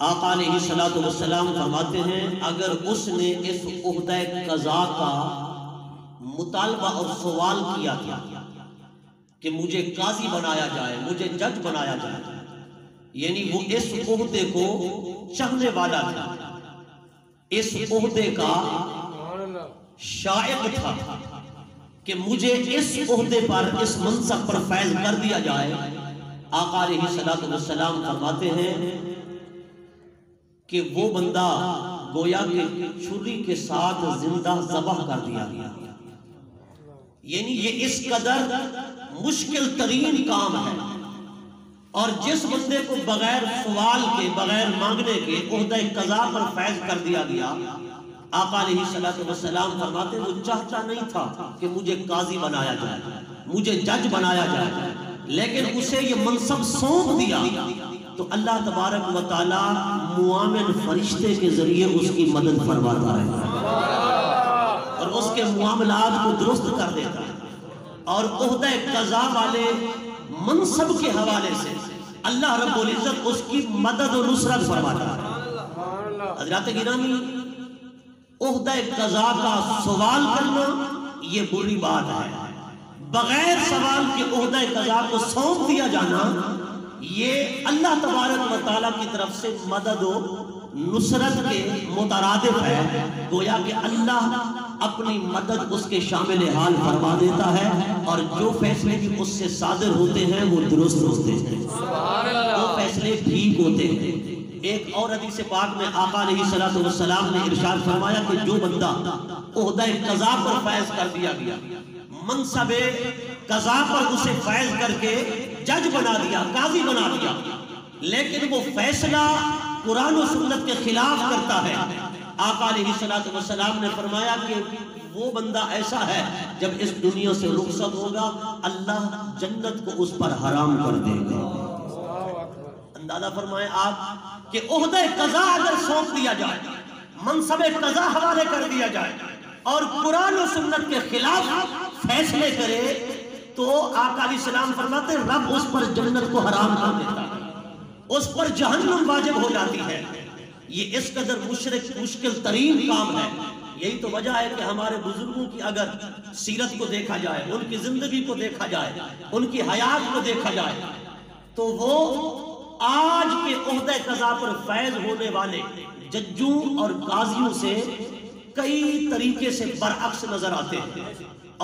آقا علیہ الصلوۃ والسلام فرماتے ہیں اگر اس نے اس عہدہ قضا کا مطالبہ اور سوال کیا تھا کہ مجھے قاضی بنایا جائے، مجھے جج بنایا جائے، یعنی وہ اس عہدے کو چاہنے والا تھا، اس عہدے کا شائق تھا کہ مجھے اس عہدے پر، اس منصب پر فیض کر دیا جائے، آقا علیہ الصلوۃ والسلام فرماتے ہیں کہ وہ بندہ گویا کہ چھری کے ساتھ زندہ ذبح کر دیا گیا، یعنی یہ اس قدر مشکل ترین کام ہے۔ اور جس بندے کو بغیر سوال کے، بغیر مانگنے کے عہدہ قضا پر فیض کر دیا گیا، آقا علیہ الصلوۃ والسلام فرماتے وہ چاہتا نہیں تھا کہ مجھے قاضی بنایا جائے، مجھے جج بنایا جائے، لیکن اسے یہ منصب سونپ دیا تو اللہ تبارک و تعالی معاون فرشتے کے ذریعے اس کی مدد فرماتا ہے اور اس کے معاملات کو درست کر دیتا ہے، اور عہدہ قضا والے منصب کے حوالے سے اللہ رب العزت اس کی مدد و نصرت فرماتا ہے۔ حضرات گرامی، عہدہ قضا کا سوال کرنا یہ بری بات ہے، بغیر سوال کے عہدہ قضا کو سونپ دیا جانا یہ اللہ تبارک و تعالیٰ کی طرف سے مدد و نصرت کے مترادف ہے، گویا کہ اللہ اپنی مدد اس کے شامل حال فرما دیتا ہے، اور جو فیصلے بھی اس سے صادر ہوتے ہیں وہ درست ہوتے ہیں، وہ فیصلے ٹھیک ہوتے ہیں۔ ایک اور حدیث پاک میں آقا علیہ الصلوۃ والسلام نے ارشاد فرمایا کہ جو بندہ عہدہ قضا پر فیض کر دیا گیا، منصب قضا پر اسے فیض کر کے جج بنا دیا، قاضی بنا دیا، لیکن وہ فیصلہ قرآن و سنت کے خلاف کرتا ہے، آقا علیہ الصلوۃ والسلام نے فرمایا کہ وہ بندہ ایسا ہے جب اس دنیا سے رخصت ہوگا اللہ جنت کو اس پر حرام کر دے گا۔ اندازہ فرمائیں آپ کہ عہدہ قضا اگر سونپ دیا جائے، منصب قضا حوالے کر دیا جائے اور قرآن و سنت کے خلاف فیصلے کرے تو آقا علیہ السلام فرماتے ہیں رب اس پر جنت کو حرام کر دیتا ہے، اس پر جہنم واجب ہو جاتی ہے۔ یہ اس قدر مشکل ترین کام ہے۔ یہی تو وجہ ہے کہ ہمارے بزرگوں کی اگر سیرت کو دیکھا جائے، ان کی زندگی کو دیکھا جائے، ان کی حیات کو دیکھا جائے، تو وہ آج کے عہدہ قضا پر فیض ہونے والے ججوں اور قاضیوں سے کئی طریقے سے برعکس نظر آتے ہیں،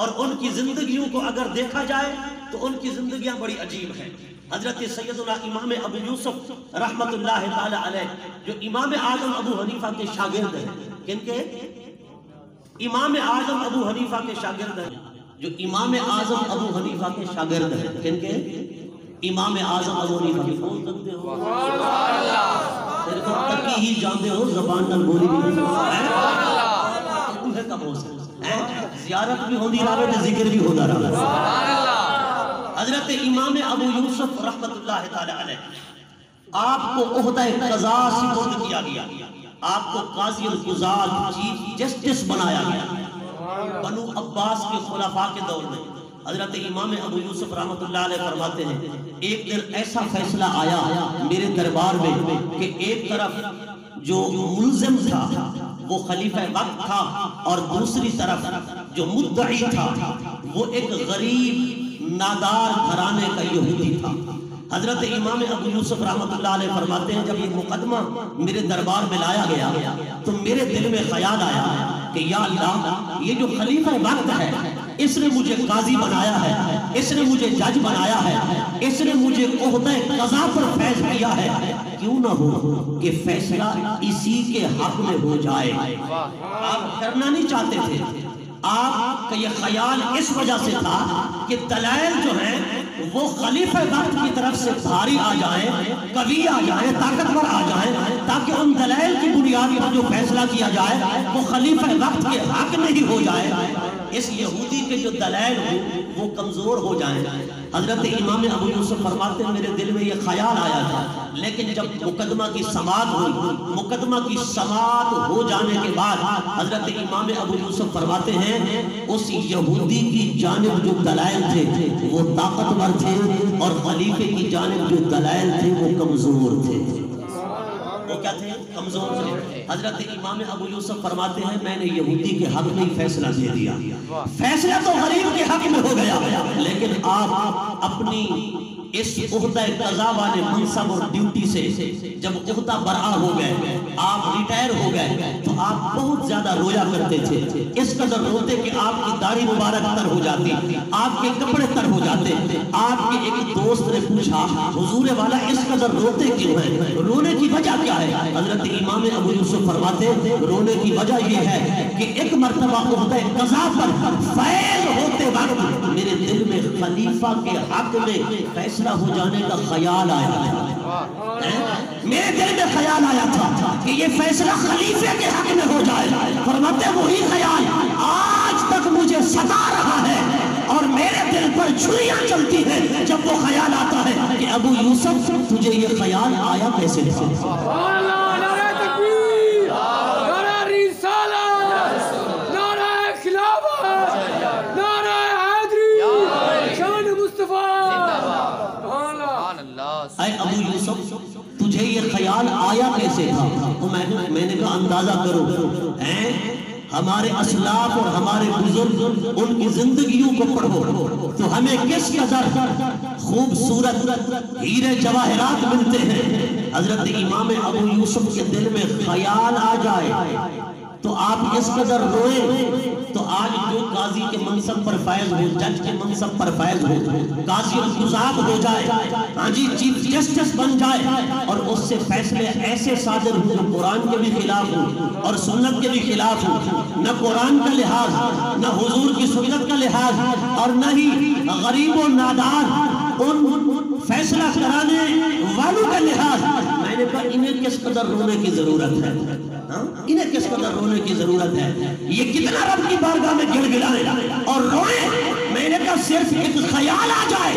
اور ان کی زندگیوں کو اگر دیکھا جائے تو ان کی زندگیاں بڑی عجیب ہیں۔ حضرت سیدنا امام ابو یوسف رحمت اللہ تعالی علیہ جو امام اعظم ابو حنیفہ کے شاگرد ہیں، کن کے؟ امام اعظم ابو حنیفہ کے شاگرد ہیں، جو امام اعظم ابو حنیفہ کے شاگرد ہیں، کن کے؟ امام اعظم ابو حنیفہ کے کون سکتے ہو؟ صرف تکی ہی جانتے ہو، زبان نال بولی بھی نہیں انہیں کب ہو سکتا، زیارت بھی ہوندی رہے، ذکر بھی ہوتا رہا۔ حضرت امام ابو یوسف رحمت اللہ تعالی علیہ، آپ کو عہدہ قضا سپرد کیا گیا، آپ کو قاضی القضات چیف جسٹس بنایا گیا بنو عباس کے خلفاء کے دور میں۔ حضرت امام ابو یوسف رحمت اللہ علیہ فرماتے ہیں ایک دن ایسا فیصلہ آیا میرے دربار میں کہ ایک طرف جو ملزم تھا وہ خلیفہ وقت تھا، اور دوسری طرف جو مدعی تھا وہ ایک غریب نادار گھرانے کا یہودی تھا۔ حضرت امام ابو یوسف رحمت اللہ علیہ فرماتے ہیں جب یہ مقدمہ میرے دربار میں لایا گیا تو میرے دل میں خیال آیا کہ یا اللہ، یہ جو خلیفہ وقت ہے اس نے مجھے قاضی بنایا ہے، اس نے مجھے جج بنایا ہے، اس نے مجھے عہدہ قضا پر فیض کیا ہے، کیوں نہ ہو کہ فیصلہ اسی کے حق میں ہو جائے۔ آپ کرنا نہیں چاہتے تھے، آپ کا یہ خیال اس وجہ سے تھا کہ دلائل جو ہیں وہ خلیفہ وقت کی طرف سے بھاری آ جائیں، قوی آ جائیں، طاقتور آ جائیں، تاکہ ان دلائل کی بنیاد پر جو فیصلہ کیا جائے وہ خلیفہ وقت کے حق میں ہی ہو جائے، اس یہودی کے جو دلائل ہوں وہ کمزور ہو جائیں۔ حضرت امام ابو یوسف فرماتے ہیں میرے دل میں یہ خیال آیا تھا، لیکن جب مقدمہ کی سماعت ہوئی، مقدمہ کی سماعت ہو جانے کے بعد حضرت امام ابو یوسف فرماتے ہیں اس یہودی کی جانب جو دلائل تھے وہ طاقتور تھے، اور خلیفے کی جانب جو دلائل تھے وہ کمزور تھے۔ وہ کیا تھے؟ کمزور تھے. حضرت امام ابو یوسف فرماتے ہیں میں نے یہودی کے حق میں ہی فیصلہ دے دیا. فیصلہ تو غریب کے حق میں ہو گیا، لیکن آپ اپنی اس عہدہ قضا والے منصب اور ڈیوٹی سے جب عہدہ برآ ہو گئے، آپ ریٹائر ہو گئے، تو آپ بہت زیادہ رویا کرتے تھے. اس قدر روتے کہ آپ کی داڑھی مبارک تر ہو جاتی، آپ کے کپڑے تر ہو جاتے. آپ کے ایک دوست نے پوچھا حضور والا اس قدر روتے کیوں ہیں؟ رونے کی وجہ کیا ہے؟ حضرت امام ابو یوسف فرماتے رونے کی وجہ یہ ہے کہ ایک مرتبہ عہدہ قضا پر فیض ہوتے وقت میرے دل میں خلیفہ کے حق میں فیصلہ ہو جانے کا خیال آیا تھا. میرے دل میں خیال آیا تھا کہ یہ فیصلہ خلیفے کے حق میں ہو جائے. فرماتے وہی خیال آج تک مجھے ستا رہا ہے اور میرے دل پر چھریاں چلتی ہیں جب وہ خیال آتا ہے کہ ابو یوسف تجھے یہ خیال آیا کیسے تھا؟ نعرہ تکبیر، نعرہ رسالت، نعرہ خلافت، نعرہ حیدری، شان مصطفیٰ. اے ابو یوسف تجھے یہ خیال آیا کیسے تھا؟ تو میں نے کہا اندازہ کرو، ہمارے اسلاف اور ہمارے بزرگ ان کی زندگیوں کو پڑھو تو ہمیں کس قدر خوبصورت ہیرے جواہرات ملتے ہیں. حضرت امام ابو یوسف کے دل میں خیال آ جائے تو آپ اس قدر روئے تو آج جو قاضی کے منصب پر فائز ہو، جج کے منصب پر فائز ہو، قاضی القضات ہو جائے، ہاں جی چیف جسٹس بن جائے اور اس سے فیصلے ایسے صادر ہوں جو قرآن کے بھی خلاف ہوں اور سنت کے بھی خلاف ہوں، نہ قرآن کا لحاظ نہ حضور کی سنت کا لحاظ اور نہ ہی غریب و نادار ان فیصلہ کرانے والوں کا لحاظ. میں نے کہا انہیں کس قدر رونے کی ضرورت ہے، انہیں کس قدر رونے کی ضرورت ہے، یہ کتنا رب کی بارگاہ میں گڑ گڑائے اور روئے. میں نے کہا صرف ایک خیال آ جائے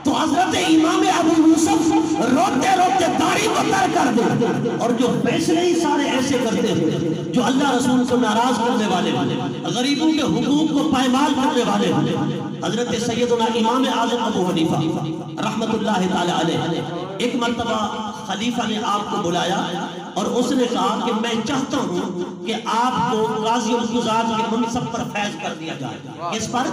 تو حضرت امام ابو یوسف روتے روتے داڑھی کو تر کر دے اور جو فیصلے ہی سارے ایسے کرتے ہیں جو اللہ رسول کو ناراض کرنے والے غریبوں کے حقوق کو پائمال کرنے والے. حضرت سیدنا امام اعظم ابو حنیفہ رحمت اللہ تعالی علیہ ایک مرتبہ خلیفہ نے آپ کو بلایا اور اس نے کہا کہ میں چاہتا ہوں کہ آپ کو قاضی القضات کے منصب پر فیض کر دیا جائے. اس پر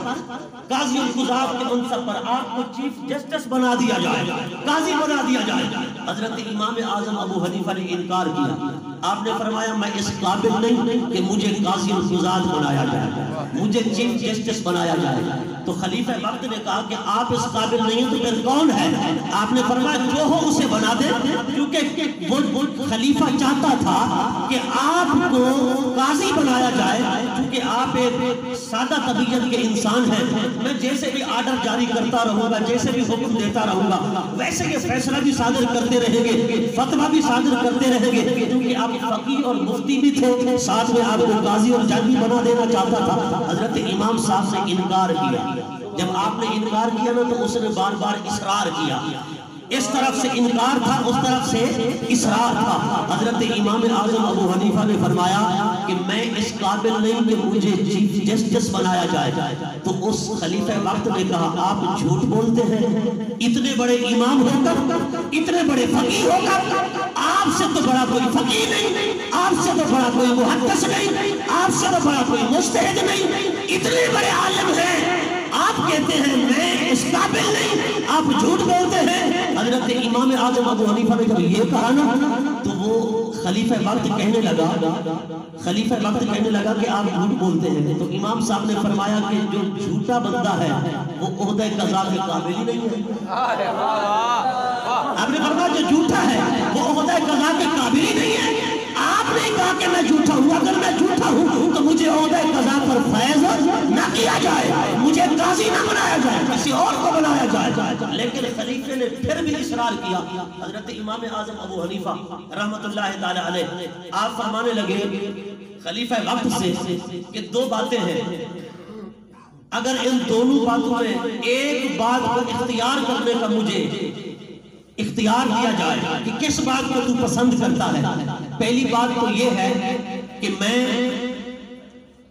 قاضی القضات کے منصب پر آپ کو چیف جسٹس بنا دیا جائے، قاضی بنا دیا جائے. حضرت امام اعظم ابو حنیفہ نے انکار کیا. آپ نے فرمایا میں اس قابل نہیں کہ مجھے قاضی القضات بنایا جائے، مجھے چیف جسٹس بنایا جائے. تو خلیفہ وقت نے کہا کہ آپ اس قابل نہیں ہیں تو پھر کون ہے؟ آپ نے فرمایا جو ہو اسے بنا دے، کیونکہ وہ خلیفہ چاہتا تھا کہ آپ کو قاضی بنایا جائے کیونکہ آپ ایک سادہ طبیعت کے انسان ہیں. میں جیسے بھی آرڈر جاری کرتا رہوں گا، جیسے بھی حکم دیتا رہوں گا ویسے یہ فیصلہ بھی صادر کرتے رہیں گے، فتویٰ بھی صادر کرتے رہیں گے. کیونکہ آپ فقیہ اور مفتی بھی تھے، ساتھ میں آپ کو قاضی اور جج بھی بنا دینا چاہتا تھا. حضرت امام صاحب نے انکار کیا. جب آپ نے انکار کیا نا تو اس نے بار بار اصرار کیا. اس طرف سے انکار تھا، اس طرف سے اصرار تھا. حضرت امام اعظم ابو حنیفہ نے فرمایا کہ میں اس قابل نہیں کہ مجھے چیف جسٹس بنایا جائے. تو اس خلیفہ وقت نے کہا آپ جھوٹ بولتے ہیں، اتنے بڑے امام ہو کر، اتنے بڑے فقیہ ہو کر آپ سے تو بڑا کوئی فقیہ نہیں، آپ سے تو بڑا کوئی محدث نہیں، آپ سے تو بڑا کوئی مجتہد نہیں، اتنے بڑے عالم ہیں، آپ کہتے ہیں میں اس قابل نہیں، آپ جھوٹ بولتے ہیں. حضرت امام اعظم ابو حنیفہ نے جب یہ کہا نا تو وہ خلیفہ وقت کہنے لگا کہ آپ جھوٹ بولتے ہیں. تو امام صاحب نے فرمایا کہ جو جھوٹا بندہ ہے وہ عہدہ قضا کے قابل ہی نہیں ہے. آپ نے فرمایا جو جھوٹا ہے وہ عہدہ قضا کے قابل ہی نہیں ہے. آپ نے کہا کہ میں جھوٹا ہوں، اگر میں جھوٹا ہوں تو مجھے عہدہ قضا پر فیض نہ کیا جائے، مجھے قاضی نہ بنایا جائے، کسی اور کو بنایا جائے. لیکن خلیفے نے پھر بھی اصرار کیا. حضرت امام اعظم ابو حنیفہ رحمت اللہ تعالی علیہ آپ فرمانے لگے خلیفہ وقت سے کہ دو باتیں ہیں، اگر ان دونوں باتوں میں ایک بات کو اختیار کرنے کا مجھے اختیار دیا جائے کہ کس بات کو تو پسند کرتا ہے. پہلی بات تو یہ ہے کہ میں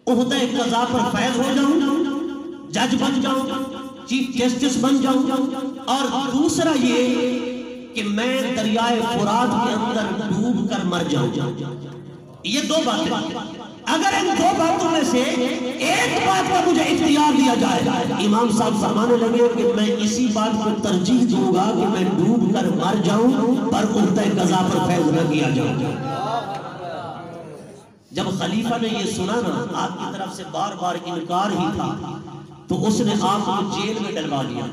عہدہ قضا پر فیض ہو جاؤں، جج بن جاؤں، چیف جسٹس بن جاؤں، اور دوسرا یہ کہ میں دریائے فرات کے اندر ڈوب کر مر جاؤں. یہ دو باتیں، اگر ان دو باتوں میں سے ایک بات کا مجھے اختیار دیا جائے، امام صاحب فرمانے لگے کہ میں اسی بات کو ترجیح دوں گا کہ میں ڈوب کر مر جاؤں پر عہدہ قضا پر فیض نہ کیا جاؤں. جب خلیفہ نے یہ سنا نا، آپ کی طرف سے بار بار انکار ہی تھا، تو اس نے آپ کو جیل میں ڈلوا دیا.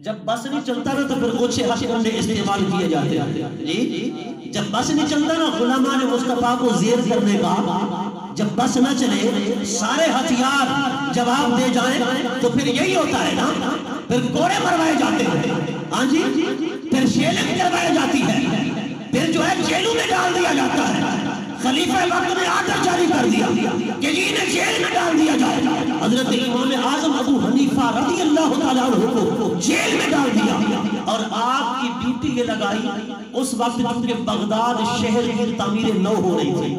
جب بس نہیں چلتا نا تو پھر اوچھے ہتھکنڈے استعمال کیے جاتے ہیں. جی جب بس نہیں چلتا نا غلامان مصطفیٰ کو زیر کرنے کا، جب بس نہ چلے سارے ہتھیار جواب دے جائیں تو پھر یہی ہوتا ہے نا، پھر کوڑے مروائے جاتے ہیں. ہاں جی، پھر شیلنگ کروائی جاتی ہے، پھر جو ہے جیلوں میں ڈال دیا جاتا ہے. خلیفہ وقت نے آرڈر جاری کر دیا کہ جی انہیں جیل میں ڈال دیا جائے. حضرت امام اعظم ابو حنیفہ رضی اللہ تعالیٰ عنہ کو جیل میں ڈال دیا، اور آپ کی ڈیوٹی یہ لگائی. اس وقت چونکہ بغداد شہر کی تعمیر نو ہو رہی تھی،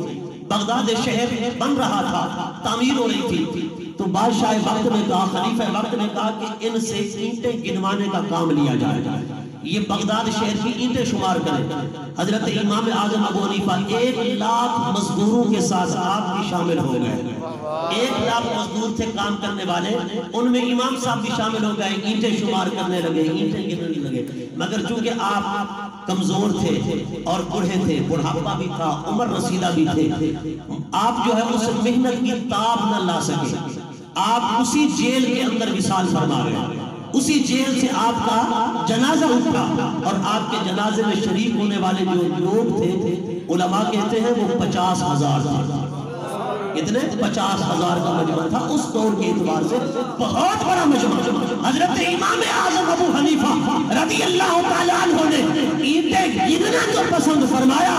بغداد شہر بن رہا تھا، تعمیر ہو رہی تھی، تو بادشاہ وقت نے کہا، خلیفہ وقت نے کہا کہ ان سے اینٹیں گنوانے کا کام لیا جائے، یہ بغداد شہر کی اینٹیں شمار کریں. حضرت امام اعظم ابو حنیفہ 1,00,000 مزدوروں کے ساتھ آپ بھی شامل ہو گئے. 1,00,000 مزدور تھے کام کرنے والے، ان میں امام صاحب بھی شامل ہو گئے. اینٹیں شمار کرنے لگے، اینٹیں گننے لگے. مگر چونکہ آپ کمزور تھے اور بوڑھے تھے، بڑھاپا بھی تھا، عمر رسیدہ بھی تھے، آپ جو ہے اس محنت کی تاب نہ لا سکے. آپ اسی جیل کے اندر وصال فرما گئے. اسی جیل سے آپ کا جنازہ اٹھا، اور آپ کے جنازے میں شریک ہونے والے جو لوگ تھے، علماء کہتے ہیں وہ 50,000 تھے. کتنے؟ 50,000 کا مجمع تھا. اس دور کے اعتبار سے بہت بڑا مجمع. حضرت امام اعظم ابو حنیفہ رضی اللہ تعالیٰ عنہ نے اینٹیں گننا تو پسند فرمایا،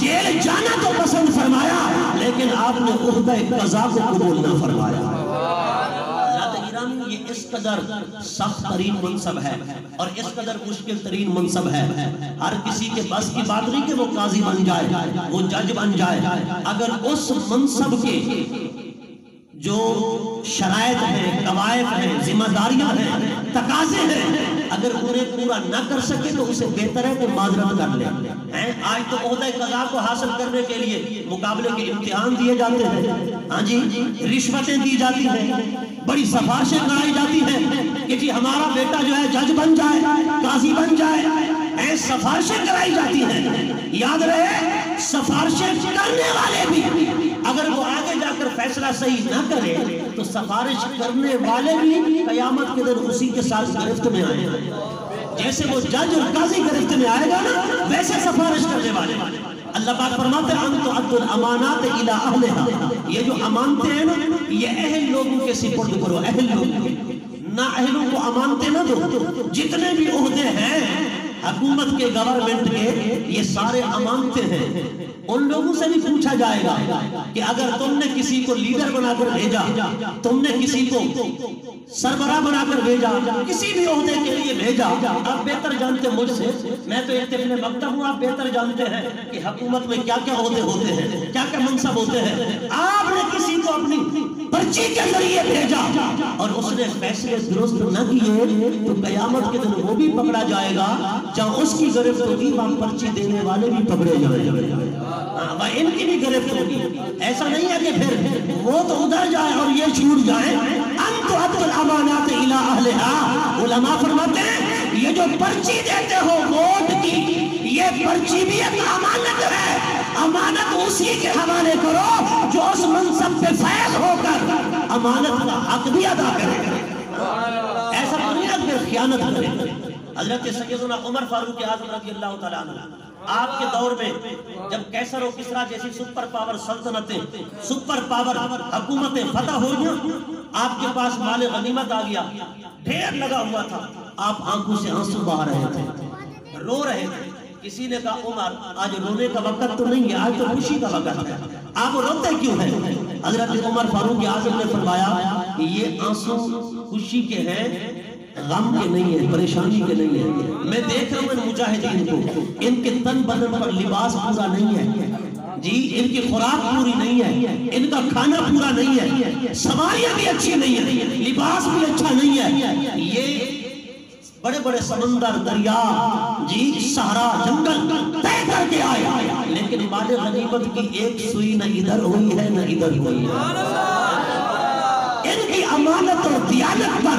جیل جانا تو پسند فرمایا، لیکن آپ نے عہدہ قضا کو قبول نہ فرمایا. یہ اس قدر سخت ترین منصب ہے اور اس قدر مشکل ترین منصب ہے. ہر کسی کے بس کی بات نہیں کہ وہ قاضی بن جائے، وہ جج بن جائے. اگر اس منصب کے جو شرائط ہیں، قواعد ہیں، ذمہ داریاں ہیں، تقاضے ہیں، اگر انہیں پورا نہ کر سکے تو اسے بہتر ہے کہ معذرت کر لیں. آج تو عہدہ قضا کو حاصل کرنے کے لیے مقابلے کے امتحان دیے جاتے ہیں. ہاں جی، رشوتیں دی جاتی ہیں، بڑی سفارشیں کرائی جاتی ہیں کہ جی ہمارا بیٹا جو ہے جج بن جائے، قاضی بن جائے. سفارشیں کرائی جاتی ہیں. یاد رہے، سفارشیں کرنے والے بھی اگر وہ آگے جا کر فیصلہ صحیح نہ کرے تو سفارش کرنے والے بھی قیامت کے دن اسی کے ساتھ گرفت میں آئے ہیں. جیسے وہ جج اور قاضی گرفت میں آئے گا نا، ویسے سفارش کرنے والے. اللہ پاک فرماتے ہیں انتو عدد الامانات الى اہلہا، یہ جو امانتیں ہیں نا یہ اہل لوگوں کے سپرد کرو. اہل لوگوں، نہ اہلوں کو امانتیں نہ دو. جتنے بھی عہدے ہیں حکومت کے، گورنمنٹ کے، یہ سارے امانتیں ہیں. ان لوگوں سے بھی پوچھا جائے گا کہ اگر تم نے کسی کو لیڈر بنا کر بھیجا، تم نے کسی کو سربراہ بنا کر بھیجا، کسی بھی عہدے کے لیے بھیجا، آپ بہتر جانتے مجھ سے، میں تو ایک ابن مکتب ہوں، آپ بہتر جانتے ہیں کہ حکومت میں کیا کیا عہدے ہوتے ہیں، کیا کیا منصب ہوتے ہیں. آپ نے کسی کو اپنی پرچی کے ذریعے بھیجا اور اس نے فیصلے درست نہ کیے تو قیامت کے دن وہ بھی پکڑا جائے گا. جہاں اس کی گرفت ہوگی وہاں پرچی دینے والے بھی پکڑے جائیں گے، ان کی بھی گرفت ہوگی. ایسا نہیں ہے کہ پھر وہ تو ادھر جائے اور یہ چھوٹ جائے. انتو عدد الامانات الى اہلہا، علماء فرماتے ہیں یہ جو پرچی دیتے ہو ووٹ کی، یہ پرچی بھی ایک امانت ہے. امانت اسی کے حوالے کرو جو اس منصب پہ فائز ہو کر امانت کا حق بھی ادا کرے. ایسا نہیں ہے کہ خیانت کرے. حضرت سیدنا عمر فاروق اعظم رضی اللہ تعالیٰ عنہ آپ کے دور میں جب کیسر و کسرا جیسی سپر پاور سلطنتیں، سپر پاور حکومتیں فتح ہو گئی، آپ کے پاس مال غنیمت آ گیا، ڈھیر لگا ہوا تھا. آپ آنکھوں سے آنسو بہا رہے تھے، رو رہے تھے. کسی نے کہا عمر آج رونے کا وقت تو نہیں ہے، آج تو خوشی کا وقت ہے، آپ روتے کیوں ہیں؟ حضرت عمر فاروق اعظم نے فرمایا کہ یہ آنسو خوشی کے ہیں، غم کے نہیں ہے، پریشانی کے نہیں ہے. میں دیکھ رہا ہوں ان مجاہدین کو، ان کے تن بدن پر لباس پورا نہیں ہے جی، ان کی خوراک پوری نہیں ہے، ان کا کھانا پورا نہیں ہے، سواریاں بھی اچھی نہیں ہے، لباس بھی اچھا نہیں ہے. یہ بڑے بڑے سمندر، دریا، جی صحرا، جنگل طے کر کے آئے، لیکن مال غنیمت کی ایک سوئی نہ ادھر ہوئی ہے نہ ادھر ہوئی ہے۔ ان کی امانت اور دیانت پر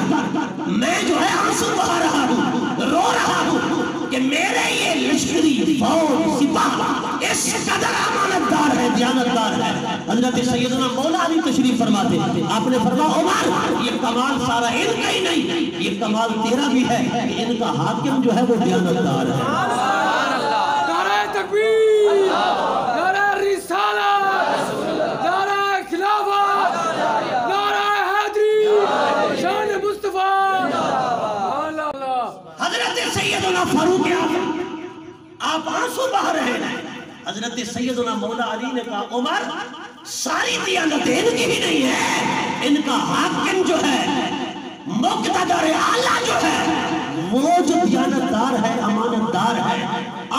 میں جو ہے آنسو بہا رہا ہوں، رو رہا ہوں کہ میرے یہ لشکری فوج سپاہ اس قدر امانت دار ہے، دیانت دار ہے۔ حضرت سیدنا مولا علی تشریف فرماتے، آپ نے فرمایا عمر یہ کمال سارا ان کا ہی نہیں، یہ کمال تیرا بھی ہے کہ ان کا حاکم جو ہے وہ دیانت دار ہے۔ نعرہ تکبیر، نعرہ رسالت، نعرہ خلافت، نعرہ حیدری، شان مصطفیٰ۔ حضرت سیدنا فاروق اعظم آپ آنسو بہا رہے ہیں۔ حضرت سیدنا مولا علی نے کہا عمر ساری دیانت ان کی بھی نہیں ہے، ان کا حاکم جو ہے، مقتدر اعلیٰ جو ہے، وہ جو دیانت دار ہے، امانت دار ہے،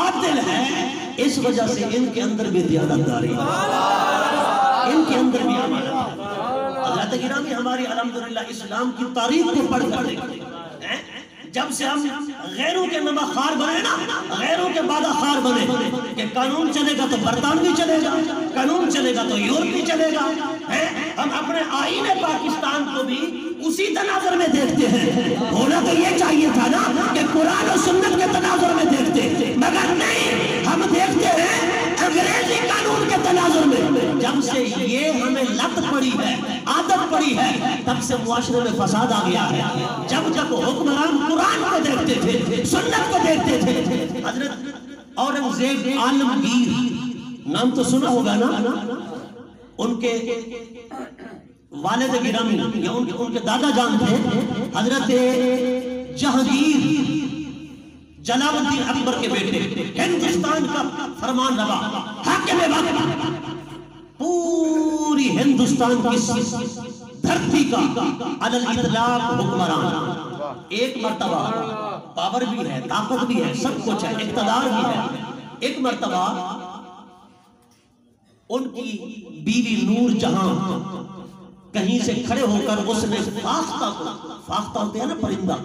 عادل ہے، اس وجہ سے ان کے اندر بھی دیانت داری ہے، ان کے اندر بھی امانت ہے۔ حضرت گرامی ہماری الحمدللہ اسلام کی تاریخ کو پڑھ کر دیکھیں، جب سے ہم غیروں کے نمہ خار بنے نا، غیروں کے بادہ خار بنے کہ قانون چلے گا تو برطانوی چلے گا، قانون چلے گا تو یورپی چلے گا، ہم اپنے آئین پاکستان کو بھی اسی تناظر میں دیکھتے ہیں۔ ہونا تو یہ چاہیے تھا نا کہ قرآن و سنت کے تناظر میں دیکھتے، مگر نہیں، ہم دیکھتے ہیں انگریزی قانون کے تناظر میں۔ جب سے یہ ہمیں لت پڑی ہے، عادت پڑی ہے، تب سے معاشرے میں فساد آ گیا ہے۔ جب تک حکمران قرآن کو دیکھتے تھے، سنت کو دیکھتے تھے۔ حضرت اورنگزیب عالمگیر نام تو سنا ہوگا نا، ان کے والد گرامی یا ان کے دادا جان تھے حضرت جہانگیر جلال الدین اکبر کے بیٹے، ہندوستان کا فرمان روا، حاکم وقت، پوری ہندوستان کی دھرتی کا علی الاطلاق حکمران، ایک مرتبہ پاور بھی ہے، طاقت بھی ہے، سب کچھ ہے، اقتدار بھی ہے۔ ایک مرتبہ ان کی بیوی نور جہاں کہیں سے کھڑے ہو کر اس نے فاختہ ہوتے ہیں نا پرندہ،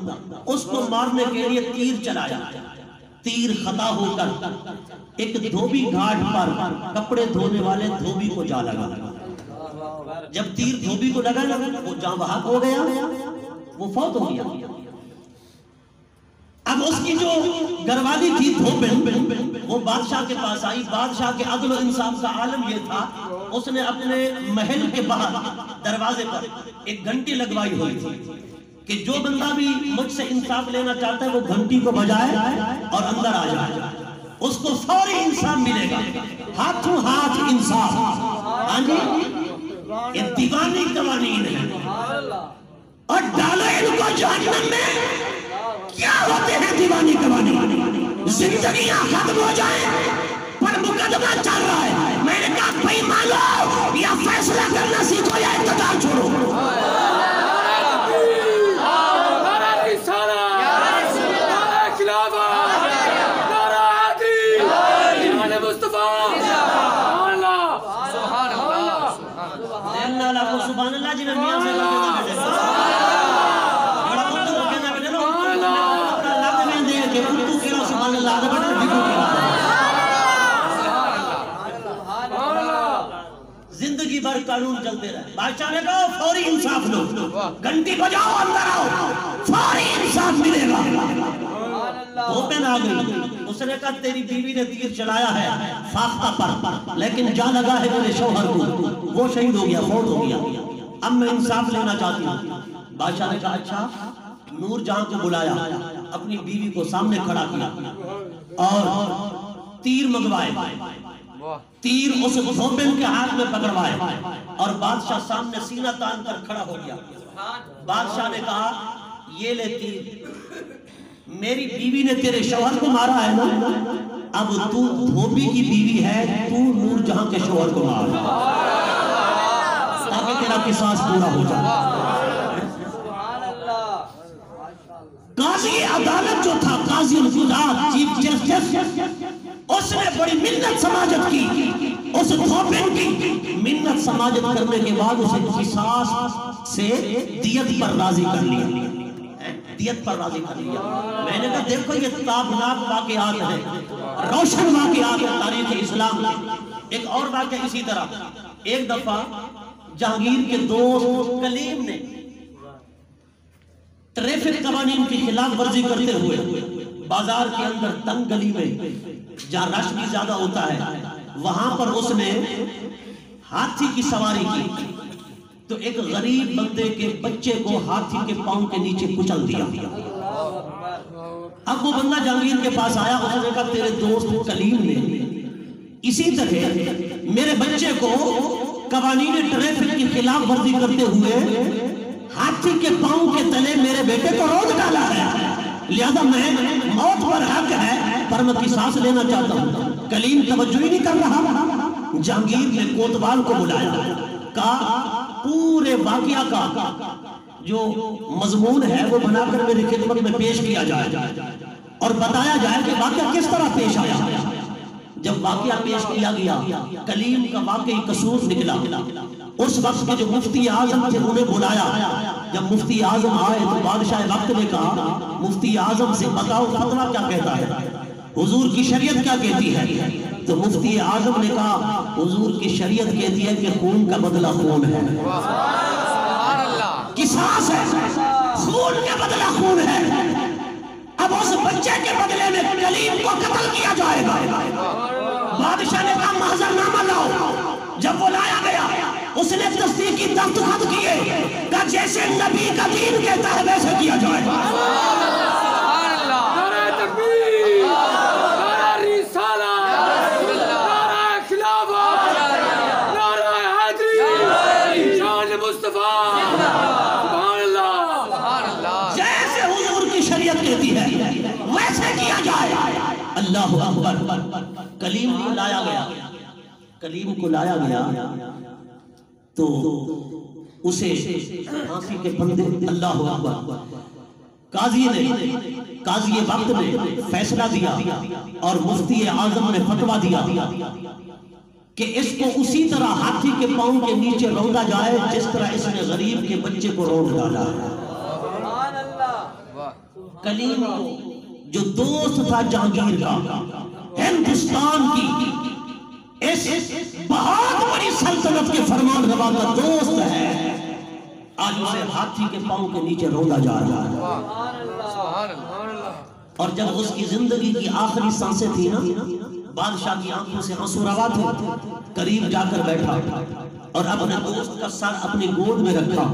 اس کو مارنے کے لیے تیر چلایا، تیر خطا ہو کر ایک دھوبی گھاٹ پر کپڑے دھونے والے دھوبی کو جا لگا۔ جب تیر دھوبی کو لگا وہ جاں بحق ہو گیا، وہ فوت ہو گیا۔ اب اس کی جو گھروالی تھی دھوبن، وہ بادشاہ کے پاس آئی۔ بادشاہ کے عدل و انصاف کا عالم یہ تھا، اس نے اپنے محل کے باہر دروازے پر ایک گھنٹی لگوائی ہوئی تھی کہ جو بندہ بھی مجھ سے انصاف لینا چاہتا ہے وہ گھنٹی کو بجائے اور اندر آ جائے، اس کو فوری انصاف ملے گا، ہاتھوں ہاتھ انصاف۔ ہاں جی، یہ دیوانی قوانین ہے، اور ڈالو ان کو جہنم میں۔ کیا ہوتے ہیں دیوانی قوانین؟ زندگیاں ختم ہو جائیں پر مقدمہ چل رہا ہے۔ میں نے کہا بھائی مانو یا فیصلہ کرنا سیکھو یا اقتدار چھوڑو۔ نعرہ رسالت، نعرہ خلافت، نعرہ حیدری، شان مصطفیٰ۔ سبحان اللہ، دیکھنا اللہ کو سبحان اللہ جی میں میاں سے لگے بیٹھے زندگی بھر قانون چلتے رہے۔ بادشاہ نے کہا فوری انصاف لو، گھنٹی بجاؤ اندر آؤ، فوری انصاف ملے گا۔ دھوبن آ گئی، اس نے کہا تیری بیوی نے تیر چلایا ہے فاختہ پر، لیکن جا لگا ہے میرے شوہر کو، وہ شہید ہو گیا، فوت ہو گیا، اب میں انصاف لینا چاہتی ہوں۔ بادشاہ نے کہا اچھا۔ نور جہاں کو بلایا، اپنی بیوی کو سامنے کھڑا کیا اور تیر منگوائے، تیر اس دھوبن کے ہاتھ میں پکڑوائے، اور بادشاہ سامنے سینہ تان کر کھڑا ہو گیا۔ بادشاہ نے کہا یہ لے تیر، میری بیوی نے تیرے شوہر کو مارا ہے نا، اب تو دھوبی کی بیوی ہے، تو نور جہاں کے شوہر کو مار تاکہ تیرا قصاص پورا ہو جائے۔ قاضی عدالت جو تھا، قاضی القضات، چیف جسٹس، اس نے بڑی منت سماجت کی، اس دھوبن کی منت سماجت کرنے کے بعد اسے قصاص سے دیت پر راضی کر لیا۔ دیت پر راضی کر لیا۔ میں نے کہا دیکھو یہ تابناک واقعات ہیں، روشن واقعات ہیں تاریخ اسلام کے۔ ایک اور واقعہ اسی طرح، ایک دفعہ جہانگیر کے دوست کلیم نے ٹریفک قوانین کی خلاف ورزی کرتے ہوئے بازار کے اندر تنگ گلی میں جہاں رش بھی زیادہ ہوتا ہے وہاں پر اس نے ہاتھی کی سواری کی، تو ایک غریب بندے کے بچے کو ہاتھی کے پاؤں کے نیچے کچل دیا۔ اب وہ بندہ جہانگیر کے پاس آیا، اس نے کہا تیرے دوست کلیم نے اسی طرح میرے بچے کو قوانین ٹریفک کی خلاف ورزی کرتے ہوئے ہاتھی کے پاؤں کے تلے میرے بیٹے کو روک ڈالا ہے، لہذا میں موت پر حق ہے پر میں قصاص لینا چاہتا ہوں۔ کلیم توجہ ہی نہیں کر رہا۔ جہانگیر نے کوتوال کو بلایا، کہا پورے واقعہ کا جو مضمون ہے وہ بنا کر میری خدمت میں پیش کیا جائے اور بتایا جائے کہ واقعہ کس طرح پیش آیا۔ جب واقعہ پیش کیا گیا، کلیم کا واقعی قصور نکلا۔ اس وقت کے جو مفتی اعظم تھے انہیں بلایا۔ جب مفتی اعظم آئے تو بادشاہ وقت نے کہا مفتی اعظم سے بتاؤ فتویٰ کیا کہتا ہے، حضور کی شریعت کیا کہتی ہے؟ تو مفتی اعظم نے کہا حضور کی شریعت کہتی ہے کہ خون کا بدلہ خون ہے، قصاص ہے، خون کا بدلہ خون ہے۔ اب اس بچے کے بدلے میں کلیم کو قتل کیا جائے گا۔ بادشاہ نے کہا محضر نامہ لاؤ۔ جب وہ لایا گیا اس نے تصدیقی دستخط کیے کہ جیسے نبی کا دین کہتا ہے ویسے کیا جائے گا۔ نعرہ تکبیر، نعرہ رسالت، نعرہ خلافت، نعرہ حیدری، شان مصطفیٰ، سبحان اللہ۔ جیسے حضور کی شریعت کہتی ہے ویسے کیا جائے۔ اللہ اکبر۔ کلیم کو لایا گیا، کلیم کو لایا گیا تو اسے پھانسی کے پھندے، اللہ اکبر، قاضی وقت نے فیصلہ دیا اور مفتی اعظم نے فتویٰ دیا کہ اس کو اسی طرح ہاتھی کے پاؤں کے نیچے روندا جائے جس طرح اس نے غریب کے بچے کو روند ڈالا ہے۔ کلیم کو جو دوست تھا جہانگیر کا، ہندوستان کی اس بہت بڑی سلطنت کے فرمان روا کا دوست ہے، آج اسے ہاتھی کے پاؤں کے نیچے روندا جا رہا ہے۔ اور جب اس کی زندگی کی آخری سانسیں تھی نا، بادشاہ کی آنکھوں سے آنسو روا تھے، قریب جا کر بیٹھا اور اپنے دوست کا سر اپنی گود میں رکھا،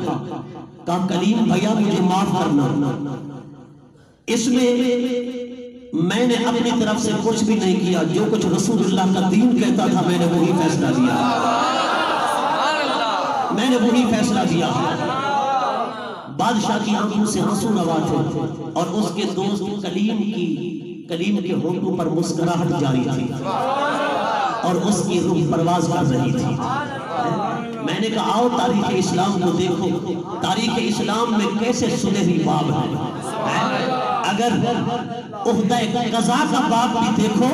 کہا کلیم بھیا مجھے معاف کرنا، اس میں نے اپنی طرف سے کچھ بھی نہیں کیا، جو کچھ رسول اللہ کا دین کہتا تھا میں نے وہی فیصلہ دیا، میں نے وہی فیصلہ دیا۔ بادشاہ کی آنکھوں سے آنسو روا تھے اور اس کے دوست کلیم کے ہونٹوں پر مسکراہٹ جاری تھی اور اس کی روح پرواز کر رہی تھی۔ میں نے کہا آؤ تاریخ اسلام کو دیکھو، تاریخ اسلام میں کیسے سنہری باب ہے۔ اگر عہدہ قضا کا باب بھی دیکھو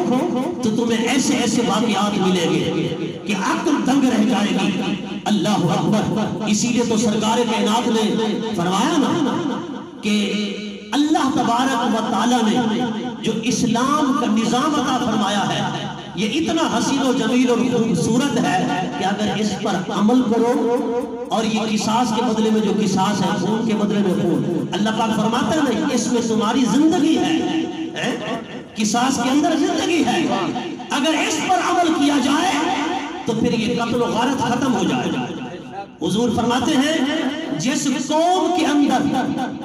تو تمہیں ایسے ایسے واقعات ملیں گے کہ عقل دنگ رہ جائے گی۔ اللہ اکبر۔ اسی لیے تو سرکار کائنات نے فرمایا نا کہ اللہ تبارک و تعالیٰ نے جو اسلام کا نظام عطا فرمایا ہے یہ اتنا حسین و جمیل اور خوبصورت ہے کہ اگر اس پر عمل کرو، اور یہ قصاص کے بدلے میں جو قصاص ہے، خون کے بدلے میں خون، اللہ پاک فرماتا ہے نا اس میں تمہاری زندگی ہے، قصاص کے اندر زندگی ہے، اگر اس پر عمل کیا جائے تو پھر یہ قتل و غارت ختم ہو جائے گا۔ حضور فرماتے ہیں جس قوم کے اندر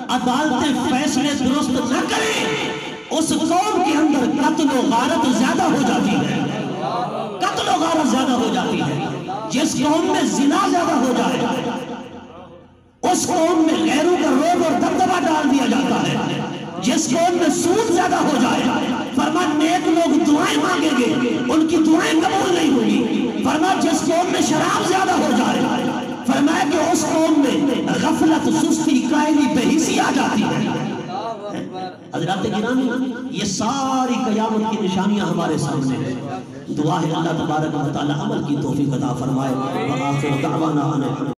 عدالتیں فیصلے درست نہ کریں اس قوم کے اندر قتل و غارت زیادہ ہو جاتی ہے، قتل و غارت زیادہ ہو جاتی ہے۔ جس قوم میں زنا زیادہ ہو جائے اس قوم میں غیروں کا روب اور دبدبہ ڈال دیا جاتا ہے۔ جس قوم میں سود زیادہ ہو جائے فرمایا نیک لوگ دعائیں مانگیں گے ان کی دعائیں قبول نہیں ہوگی۔ فرمایا جس قوم میں شراب زیادہ ہو جائے فرمایا کہ اس قوم میں غفلت، سستی، کائلی، بے حسی آ جاتی ہے۔ حضرات گرامی یہ ساری قیامت کی نشانیاں ہمارے سامنے ہیں۔ دعا ہے اللہ تبارک و تعالی عمل کی توفیق عطا فرمائے۔ وآخر دعوانا